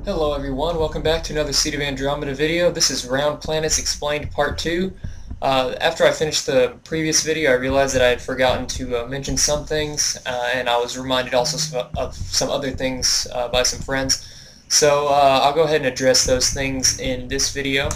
Hello everyone, welcome back to another Seed of Andromeda video. This is Round Planets Explained Part 2. After I finished the previous video, I realized that I had forgotten to mention some things, and I was reminded also of some other things by some friends. So I'll go ahead and address those things in this video.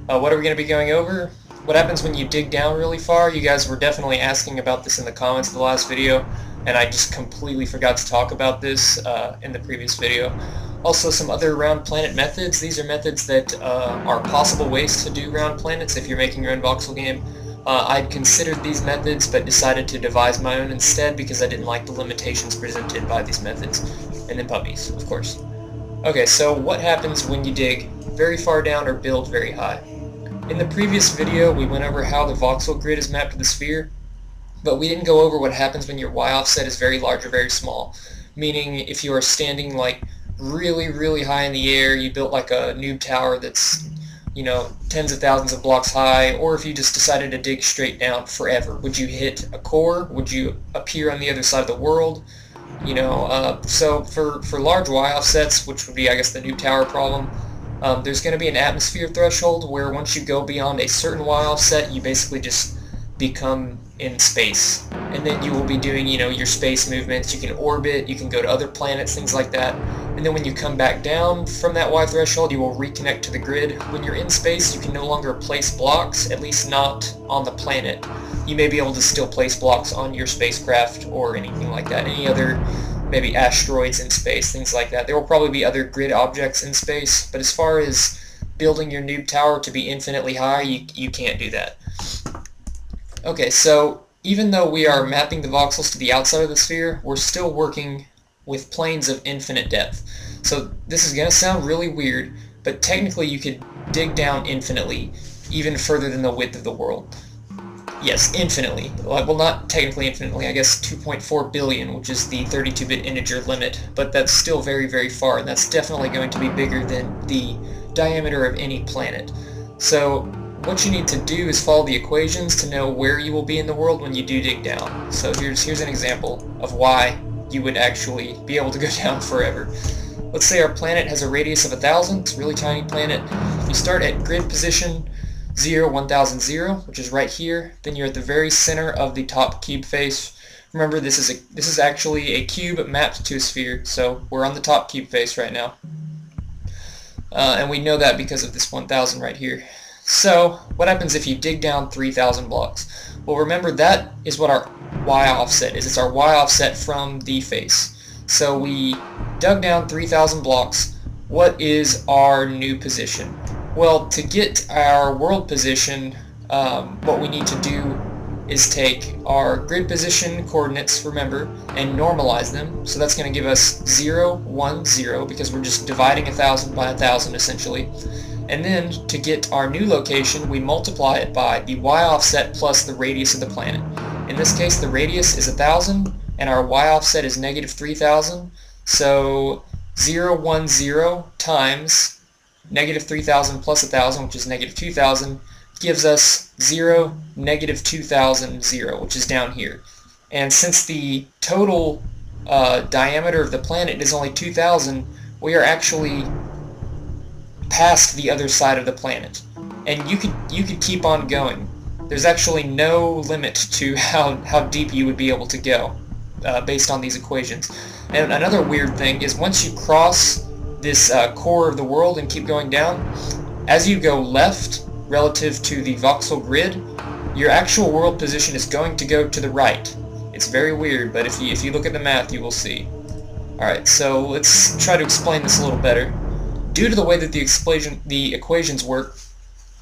What are we going to be going over? What happens when you dig down really far? You guys were definitely asking about this in the comments of the last video, and I just completely forgot to talk about this in the previous video. Also, some other round planet methods. These are methods that are possible ways to do round planets if you're making your own voxel game. I'd considered these methods but decided to devise my own instead because I didn't like the limitations presented by these methods. And then puppies, of course. Okay, so what happens when you dig very far down or build very high? In the previous video, we went over how the voxel grid is mapped to the sphere, but we didn't go over what happens when your y-offset is very large or very small. Meaning, if you are standing like really high in the air, you built like a noob tower that's, you know, tens of thousands of blocks high, or if you just decided to dig straight down forever. Would you hit a core? Would you appear on the other side of the world? You know, so for large y-offsets, which would be, I guess, the noob tower problem, there's going to be an atmosphere threshold where once you go beyond a certain y-offset, you basically just become in space. And then you will be doing, you know, your space movements. You can orbit, you can go to other planets, things like that. And then when you come back down from that Y threshold, you will reconnect to the grid. When you're in space, you can no longer place blocks, at least not on the planet. You may be able to still place blocks on your spacecraft or anything like that. Any other, maybe asteroids in space, things like that. There will probably be other grid objects in space, but as far as building your noob tower to be infinitely high, you can't do that. Okay, so even though we are mapping the voxels to the outside of the sphere, we're still working with planes of infinite depth. So this is going to sound really weird, but technically you could dig down infinitely, even further than the width of the world. Yes, infinitely. Well, not technically infinitely, I guess 2.4 billion, which is the 32-bit integer limit, but that's still very far, and that's definitely going to be bigger than the diameter of any planet. So what you need to do is follow the equations to know where you will be in the world when you do dig down. So here's an example of why you would actually be able to go down forever. Let's say our planet has a radius of 1,000, it's a really tiny planet. If you start at grid position 0, 1000, 0, which is right here, then you're at the very center of the top cube face. Remember, this is actually a cube mapped to a sphere, so we're on the top cube face right now. And we know that because of this 1000 right here. So, what happens if you dig down 3,000 blocks? Well, remember, that is what our y-offset is. It's our y-offset from the face. So we dug down 3,000 blocks. What is our new position? Well, to get our world position, what we need to do is take our grid position coordinates, remember, and normalize them. So that's going to give us 0, 1, 0, because we're just dividing 1,000 by 1,000 essentially. And then, to get our new location, we multiply it by the y-offset plus the radius of the planet. In this case, the radius is 1,000, and our y-offset is negative 3,000. So 0, 1, 0 times negative 3,000 plus 1,000, which is negative 2,000, gives us 0, negative 2,000, 0, which is down here. And since the total diameter of the planet is only 2,000, we are actually past the other side of the planet. And you could keep on going. There's actually no limit to how deep you would be able to go based on these equations. And another weird thing is once you cross this core of the world and keep going down, as you go left relative to the voxel grid, your actual world position is going to go to the right. It's very weird, but if you look at the math, you will see. Alright, so let's try to explain this a little better. Due to the way that the equations work,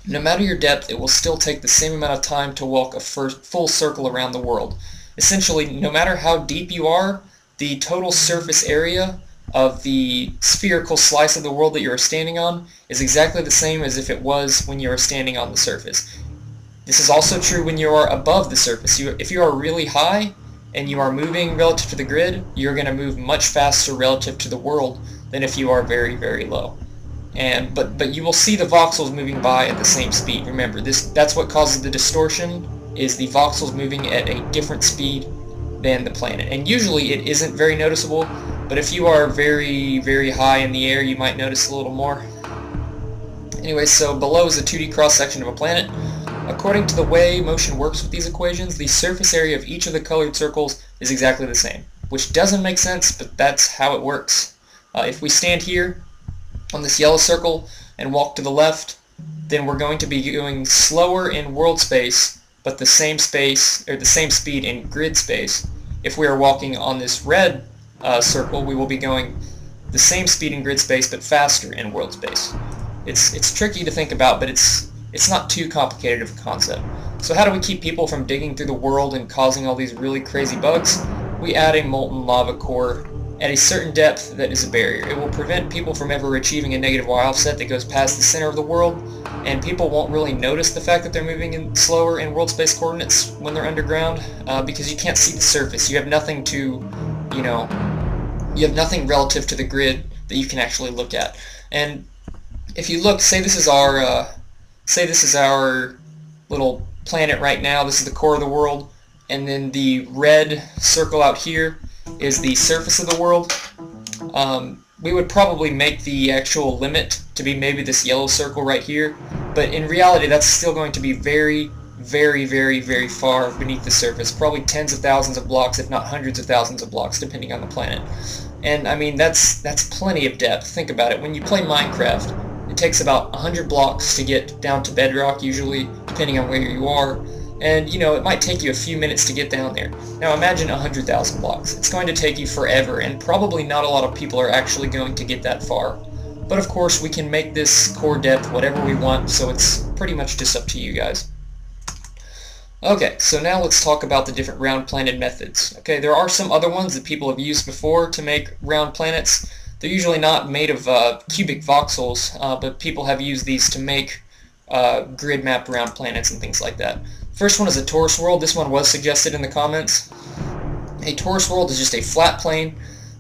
no matter your depth, it will still take the same amount of time to walk a full circle around the world. Essentially, no matter how deep you are, the total surface area of the spherical slice of the world that you are standing on is exactly the same as if it was when you are standing on the surface. This is also true when you are above the surface. If you are really high and you are moving relative to the grid, you're going to move much faster relative to the world than if you are very low. But you will see the voxels moving by at the same speed. Remember, that's what causes the distortion, is the voxels moving at a different speed than the planet. And usually it isn't very noticeable, But if you are very, very high in the air, you might notice a little more. Anyway, so below is a 2D cross-section of a planet. According to the way motion works with these equations, the surface area of each of the colored circles is exactly the same, which doesn't make sense, but that's how it works. If we stand here on this yellow circle and walk to the left, then we're going to be going slower in world space, but the same space, or the same speed in grid space. If we are walking on this red circle, we will be going the same speed in grid space, but faster in world space. It's tricky to think about, but it's not too complicated of a concept. So how do we keep people from digging through the world and causing all these really crazy bugs? We add a molten lava core at a certain depth that is a barrier. It will prevent people from ever achieving a negative Y offset that goes past the center of the world, and people won't really notice the fact that they're moving slower in world space coordinates when they're underground, because you can't see the surface. You have nothing to, you have nothing relative to the grid that you can actually look at. And if you look, say this is our little planet right now. This is the core of the world, and then the red circle out here is the surface of the world. We would probably make the actual limit to be maybe this yellow circle right here, but in reality that's still going to be very, very, very, very far beneath the surface, probably tens of thousands of blocks, if not hundreds of thousands of blocks, depending on the planet. And I mean, that's plenty of depth. Think about it. When you play Minecraft, it takes about 100 blocks to get down to bedrock, usually, depending on where you are. And, it might take you a few minutes to get down there. Now imagine 100,000 blocks. It's going to take you forever, and probably not a lot of people are actually going to get that far. But of course, we can make this core depth whatever we want, so it's pretty much just up to you guys. Okay, so now let's talk about the different round planet methods. Okay, there are some other ones that people have used before to make round planets. They're usually not made of cubic voxels, but people have used these to make grid mapped round planets and things like that. First one is a torus world. This one was suggested in the comments. A torus world is just a flat plane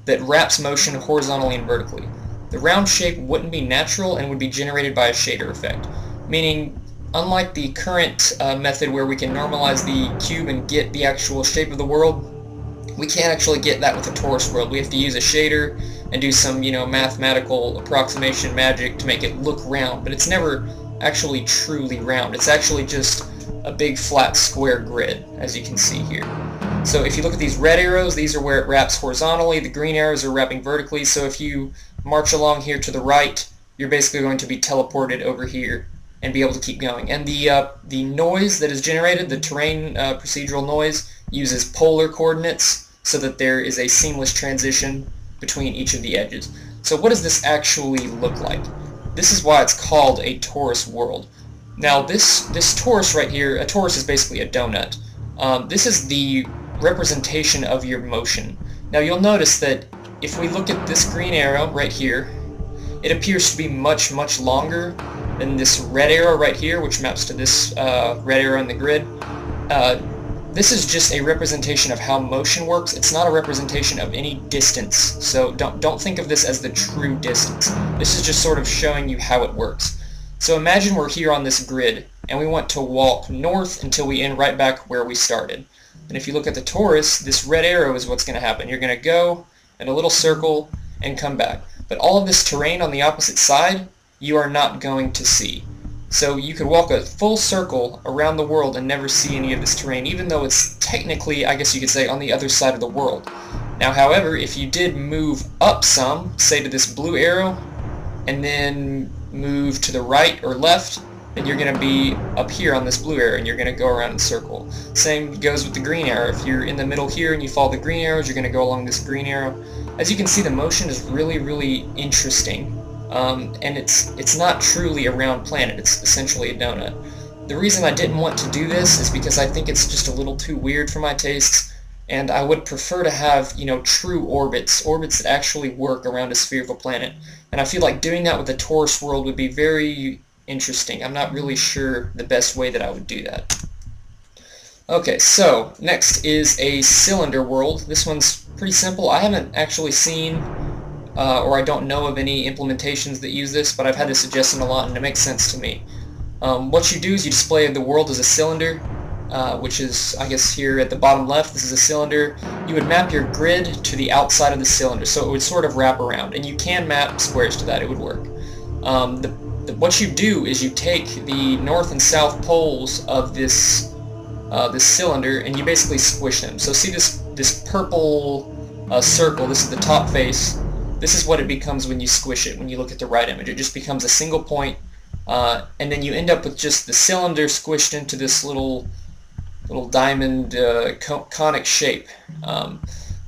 that wraps motion horizontally and vertically. The round shape wouldn't be natural and would be generated by a shader effect, meaning unlike the current method where we can normalize the cube and get the actual shape of the world, we can't actually get that with a torus world. We have to use a shader and do some, mathematical approximation magic to make it look round, but it's never actually truly round. It's actually just a big flat square grid, as you can see here. So if you look at these red arrows, these are where it wraps horizontally. The green arrows are wrapping vertically, so if you march along here to the right, you're basically going to be teleported over here and be able to keep going. And the noise that is generated, the terrain procedural noise, uses polar coordinates so that there is a seamless transition between each of the edges. So what does this actually look like? This is why it's called a torus world. Now this torus right here, a torus is basically a donut. This is the representation of your motion. Now you'll notice that if we look at this green arrow right here, it appears to be much, much longer than this red arrow right here, which maps to this red arrow in the grid. This is just a representation of how motion works. It's not a representation of any distance, so don't think of this as the true distance. This is just sort of showing you how it works. So imagine we're here on this grid, and we want to walk north until we end right back where we started. And if you look at the torus, this red arrow is what's going to happen. You're going to go in a little circle and come back. But all of this terrain on the opposite side, you are not going to see. So you could walk a full circle around the world and never see any of this terrain, even though it's technically, I guess you could say, on the other side of the world. Now, however, if you did move up some, say to this blue arrow, and then move to the right or left, then you're going to be up here on this blue arrow, and you're going to go around in a circle. Same goes with the green arrow. If you're in the middle here and you follow the green arrows, you're going to go along this green arrow. As you can see, the motion is really, really interesting. And it's not truly a round planet, it's essentially a donut. The reason I didn't want to do this is because I think it's just a little too weird for my tastes, and I would prefer to have, true orbits that actually work around a spherical planet. And I feel like doing that with a torus world would be very interesting. I'm not really sure the best way that I would do that. Okay, so next is a cylinder world. This one's pretty simple. I haven't actually seen or I don't know of any implementations that use this, but I've had this suggested a lot and it makes sense to me. What you do is you display the world as a cylinder, which is, I guess, here at the bottom left. This is a cylinder. You would map your grid to the outside of the cylinder, so it would sort of wrap around, and you can map squares to that. It would work. What you do is you take the north and south poles of this cylinder, and you basically squish them. So see this purple circle. This is the top face. This is what it becomes when you squish it. When you look at the right image, it just becomes a single point, and then you end up with just the cylinder squished into this little diamond conic shape.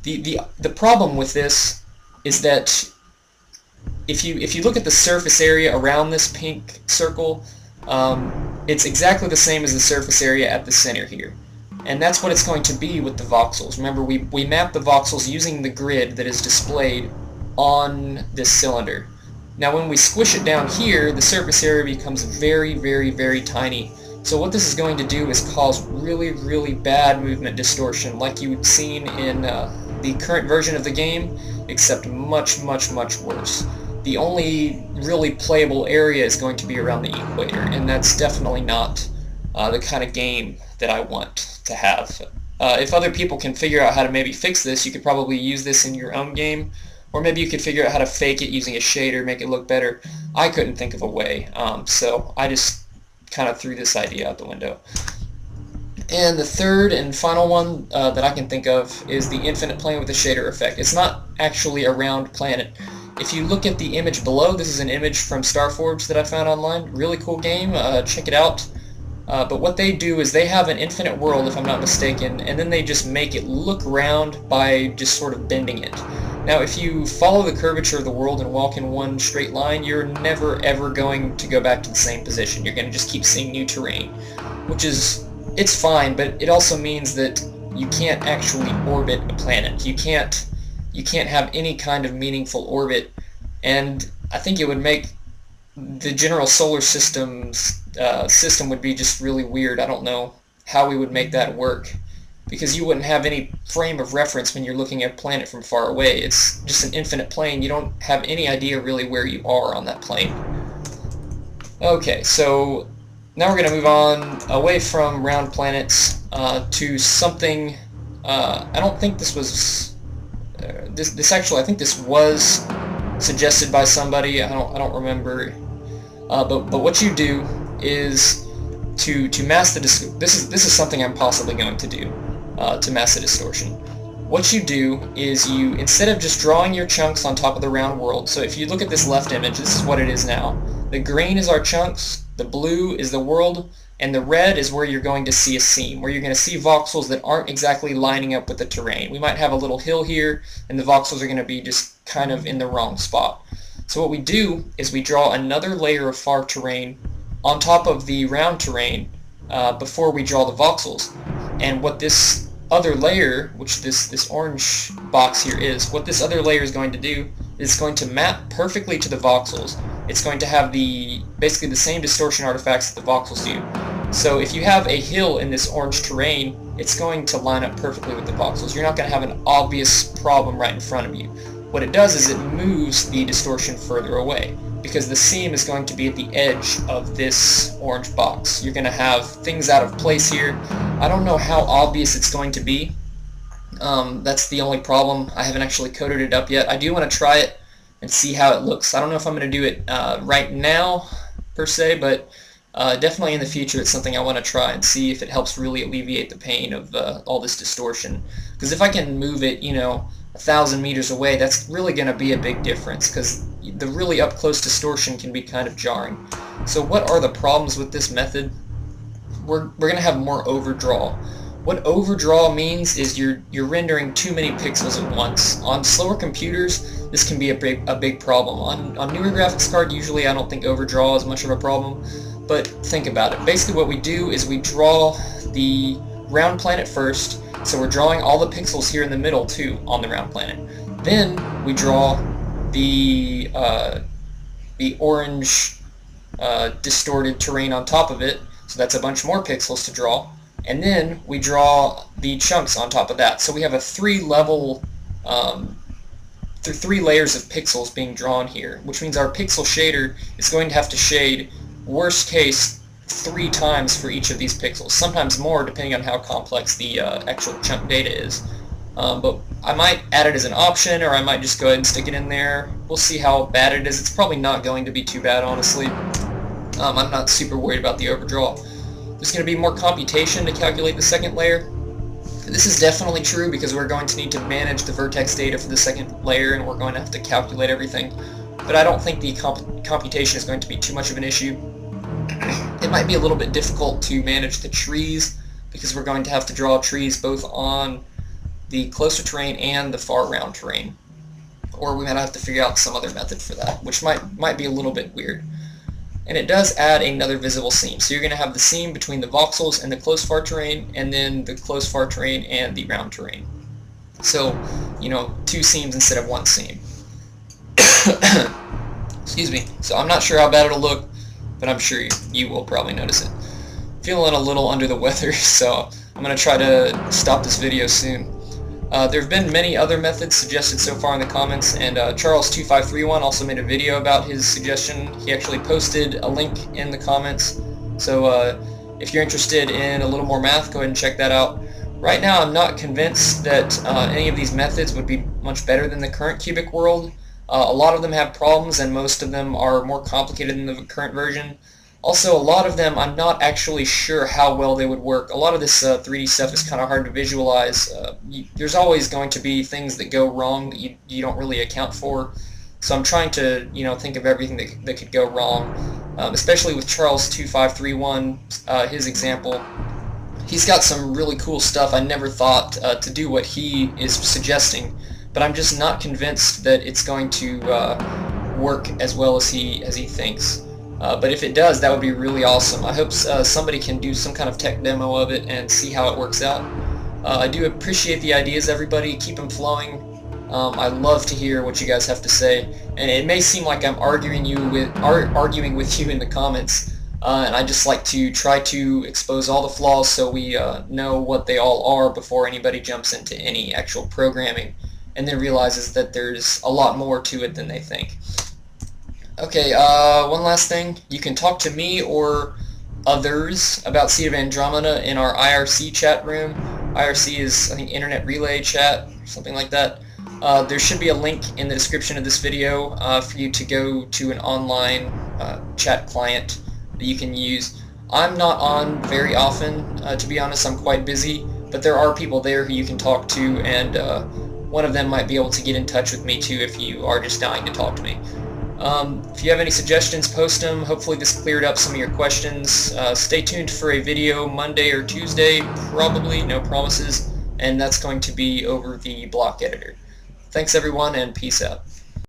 The problem with this is that if you look at the surface area around this pink circle, it's exactly the same as the surface area at the center here. And that's what it's going to be with the voxels. Remember, we map the voxels using the grid that is displayed on this cylinder. Now when we squish it down here, the surface area becomes very, very, very tiny. So what this is going to do is cause really, really bad movement distortion, like you've seen in the current version of the game, except much, much, much worse. The only really playable area is going to be around the equator, and that's definitely not the kind of game that I want to have. If other people can figure out how to maybe fix this, you could probably use this in your own game, or maybe you could figure out how to fake it using a shader, make it look better. I couldn't think of a way, so I just kind of threw this idea out the window. And the third and final one that I can think of is the infinite plane with a shader effect. It's not actually a round planet. If you look at the image below, this is an image from Starforge that I found online. Really cool game, check it out. But what they do is they have an infinite world, if I'm not mistaken, and then they just make it look round by just sort of bending it. Now if you follow the curvature of the world and walk in one straight line, you're never ever going to go back to the same position. You're going to just keep seeing new terrain, which is, it's fine, but it also means that you can't actually orbit a planet. You can't have any kind of meaningful orbit, and I think it would make the general solar system would be just really weird. I don't know how we would make that work, because you wouldn't have any frame of reference when you're looking at a planet from far away. It's just an infinite plane. You don't have any idea really where you are on that plane. Okay, so now we're going to move on away from round planets to something. I don't think this was I think this was suggested by somebody. I don't remember. But what you do is to mask the this is something I'm possibly going to do to mask the distortion. What you do is you, instead of just drawing your chunks on top of the round world, so if you look at this left image, this is what it is now. The green is our chunks, the blue is the world, and the red is where you're going to see a seam, where you're going to see voxels that aren't exactly lining up with the terrain. We might have a little hill here, and the voxels are going to be just kind of in the wrong spot. So what we do is we draw another layer of far terrain on top of the round terrain before we draw the voxels. And what this other layer, which this orange box here is, what this other layer is going to do is going to map perfectly to the voxels. It's going to have basically the same distortion artifacts that the voxels do. So if you have a hill in this orange terrain, it's going to line up perfectly with the voxels. You're not going to have an obvious problem right in front of you. What it does is it moves the distortion further away, because the seam is going to be at the edge of this orange box. You're going to have things out of place here. I don't know how obvious it's going to be. That's the only problem. I haven't actually coded it up yet. I do want to try it and see how it looks. I don't know if I'm going to do it right now, per se, but definitely in the future it's something I want to try and see if it helps really alleviate the pain of all this distortion. Because if I can move it, 1,000 meters away, that's really going to be a big difference, because the really up close distortion can be kind of jarring. So what are the problems with this method? We're going to have more overdraw. What overdraw means is you're rendering too many pixels at once. On slower computers, this can be a big problem. On newer graphics card, usually I don't think overdraw is much of a problem, but think about it. Basically what we do is we draw the round planet first, so we're drawing all the pixels here in the middle too on the round planet. Then we draw the orange distorted terrain on top of it, so that's a bunch more pixels to draw. And then we draw the chunks on top of that. So we have a three layers of pixels being drawn here, which means our pixel shader is going to have to shade, worst case, 3 times for each of these pixels, sometimes more depending on how complex the actual chunk data is. But I might add it as an option, or I might just go ahead and stick it in there. We'll see how bad it is. It's probably not going to be too bad, honestly. I'm not super worried about the overdraw. There's going to be more computation to calculate the second layer. This is definitely true because we're going to need to manage the vertex data for the second layer, and we're going to have to calculate everything. But I don't think the computation is going to be too much of an issue. It might be a little bit difficult to manage the trees because we're going to have to draw trees both on the closer terrain and the far round terrain. Or we might have to figure out some other method for that, which might be a little bit weird. And it does add another visible seam. So you're going to have the seam between the voxels and the close far terrain, and then the close far terrain and the round terrain. So, 2 seams instead of 1 seam. Excuse me. So I'm not sure how bad it'll look, but I'm sure you will probably notice it. Feeling a little under the weather, so I'm going to try to stop this video soon. There have been many other methods suggested so far in the comments, and Charles2531 also made a video about his suggestion. He actually posted a link in the comments, so if you're interested in a little more math, go ahead and check that out. Right now I'm not convinced that any of these methods would be much better than the current cubic world. A lot of them have problems, and most of them are more complicated than the current version. Also, a lot of them I'm not actually sure how well they would work. A lot of this 3D stuff is kind of hard to visualize. There's always going to be things that go wrong that you don't really account for. So I'm trying to think of everything that could go wrong, especially with Charles2531, his example. He's got some really cool stuff. I never thought to do what he is suggesting, but I'm just not convinced that it's going to work as well as he thinks. But if it does, that would be really awesome. I hope somebody can do some kind of tech demo of it and see how it works out. I do appreciate the ideas, everybody. Keep them flowing. I love to hear what you guys have to say. And it may seem like I'm arguing with you in the comments, and I just like to try to expose all the flaws so we know what they all are before anybody jumps into any actual programming and then realizes that there's a lot more to it than they think. Okay, one last thing. You can talk to me or others about Seed of Andromeda in our IRC chat room. IRC is, I think, Internet Relay Chat, or something like that. There should be a link in the description of this video for you to go to an online chat client that you can use. I'm not on very often, to be honest. I'm quite busy, but there are people there who you can talk to, and one of them might be able to get in touch with me too if you are just dying to talk to me. If you have any suggestions, post them. Hopefully this cleared up some of your questions. Stay tuned for a video Monday or Tuesday, probably, no promises, and that's going to be over the block editor. Thanks everyone, and peace out.